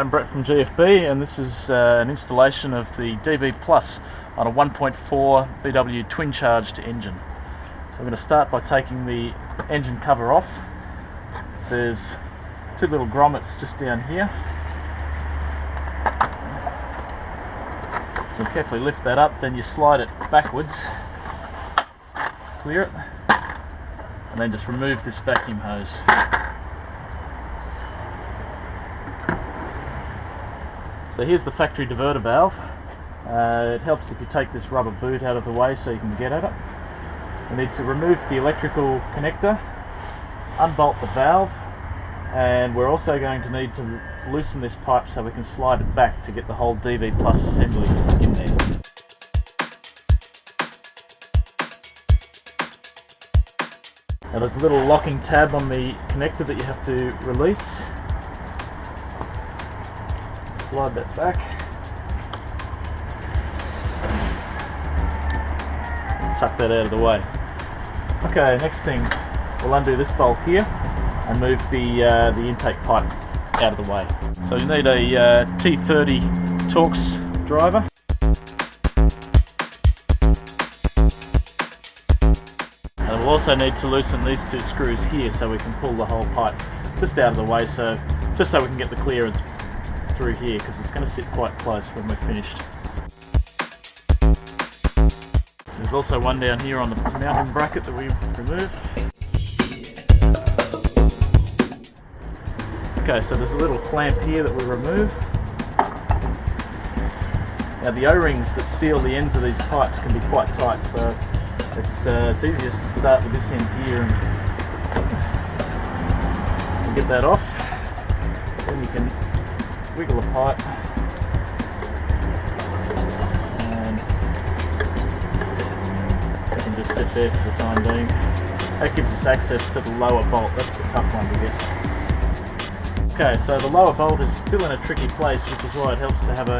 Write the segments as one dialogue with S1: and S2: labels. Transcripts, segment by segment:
S1: I'm Brett from GFB, and this is an installation of the DV Plus on a 1.4 VW twin-charged engine. So we're going to start by taking the engine cover off. There's two little grommets just down here. So carefully lift that up, then you slide it backwards, clear it, and then just remove this vacuum hose. So here's the factory diverter valve. It helps if you take this rubber boot out of the way so you can get at it. We need to remove the electrical connector, unbolt the valve, and we're also going to need to loosen this pipe so we can slide it back to get the whole DV Plus assembly in there. Now there's a little locking tab on the connector that you have to release. Slide that back. And tuck that out of the way. Okay, next thing, we'll undo this bolt here and move the intake pipe out of the way. So you need a T30 Torx driver. And we'll also need to loosen these two screws here so we can pull the whole pipe just out of the way, just so we can get the clearance through here, because it's going to sit quite close when we're finished. There's also one down here on the mounting bracket that we removed. Okay, so there's a little clamp here that we remove. Now the O-rings that seal the ends of these pipes can be quite tight, so it's easiest to start with this end here and get that off. Then you can wiggle the pipe and you can just sit there for the time being. That gives us access to the lower bolt. That's the tough one to get. Okay, so the lower bolt is still in a tricky place, which is why it helps to have a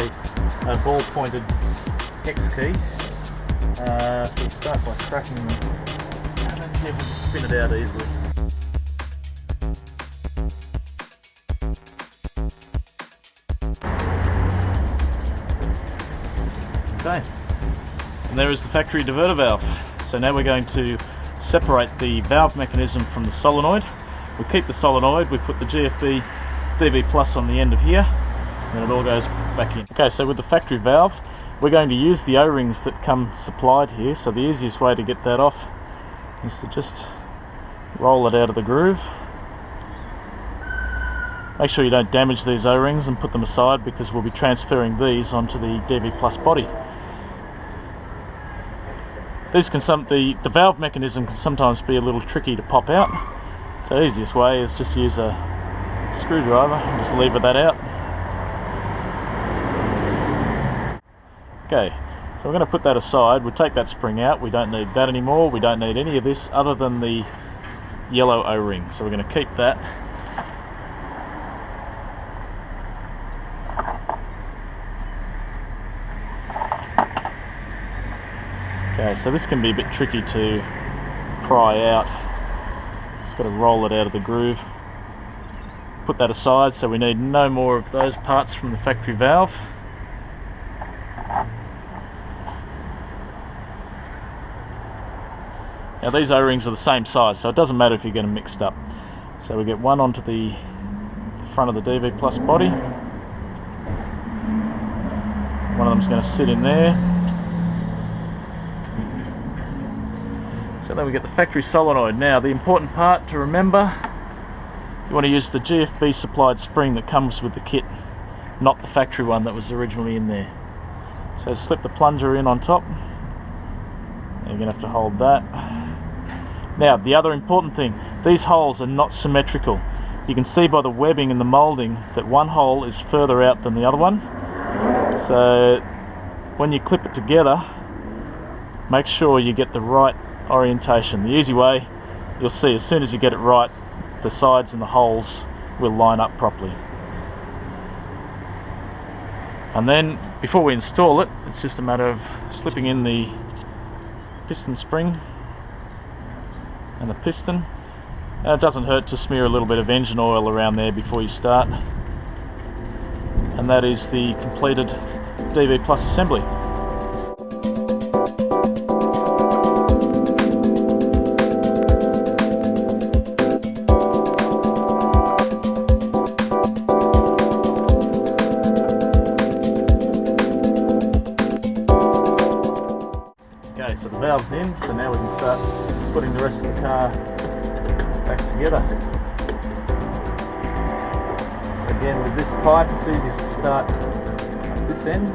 S1: ball pointed hex key. So we'll start by cracking them. Let's see if we can spin it out easily. Okay, and there is the factory diverter valve. So now we're going to separate the valve mechanism from the solenoid. We keep the solenoid, we put the GFB DV Plus on the end of here, and it all goes back in. Okay, so with the factory valve, we're going to use the O-rings that come supplied here. So the easiest way to get that off is to just roll it out of the groove. Make sure you don't damage these O-rings and put them aside, because we'll be transferring these onto the DV Plus body. These the valve mechanism can sometimes be a little tricky to pop out. So the easiest way is just use a screwdriver and just lever that out. Okay, so we're going to put that aside. We'll take that spring out. We don't need that anymore. We don't need any of this other than the yellow O-ring. So we're going to keep that. Okay, so this can be a bit tricky to pry out. Just got to roll it out of the groove. Put that aside, so we need no more of those parts from the factory valve. Now these O-rings are the same size, so it doesn't matter if you get them mixed up. So we get one onto the front of the DV Plus body. One of them's going to sit in there. So then we get the factory solenoid. Now the important part to remember, you want to use the GFB supplied spring that comes with the kit, not the factory one that was originally in there. So slip the plunger in on top. You're going to have to hold that. Now the other important thing, these holes are not symmetrical. You can see by the webbing and the moulding that one hole is further out than the other one. So when you clip it together, make sure you get the right orientation. The easy way, you'll see as soon as you get it right, the sides and the holes will line up properly. And then before we install it, it's just a matter of slipping in the piston spring and the piston. Now, it doesn't hurt to smear a little bit of engine oil around there before you start. and that is the completed DV Plus assembly. Okay, so the valve's in, so now we can start putting the rest of the car back together. Again, with this pipe, it's easiest to start at this end.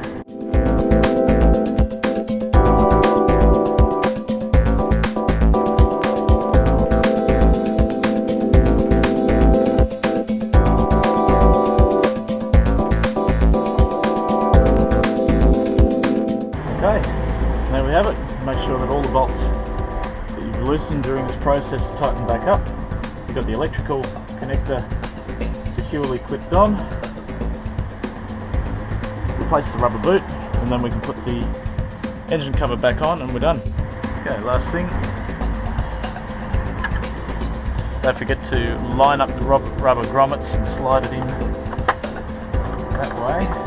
S1: Okay, there we have it. Make sure that all the bolts that you've loosened during this process are tightened back up. You've got the electrical connector securely clipped on. Replace the rubber boot, and then we can put the engine cover back on and we're done. Okay, last thing. Don't forget to line up the rubber grommets and slide it in that way.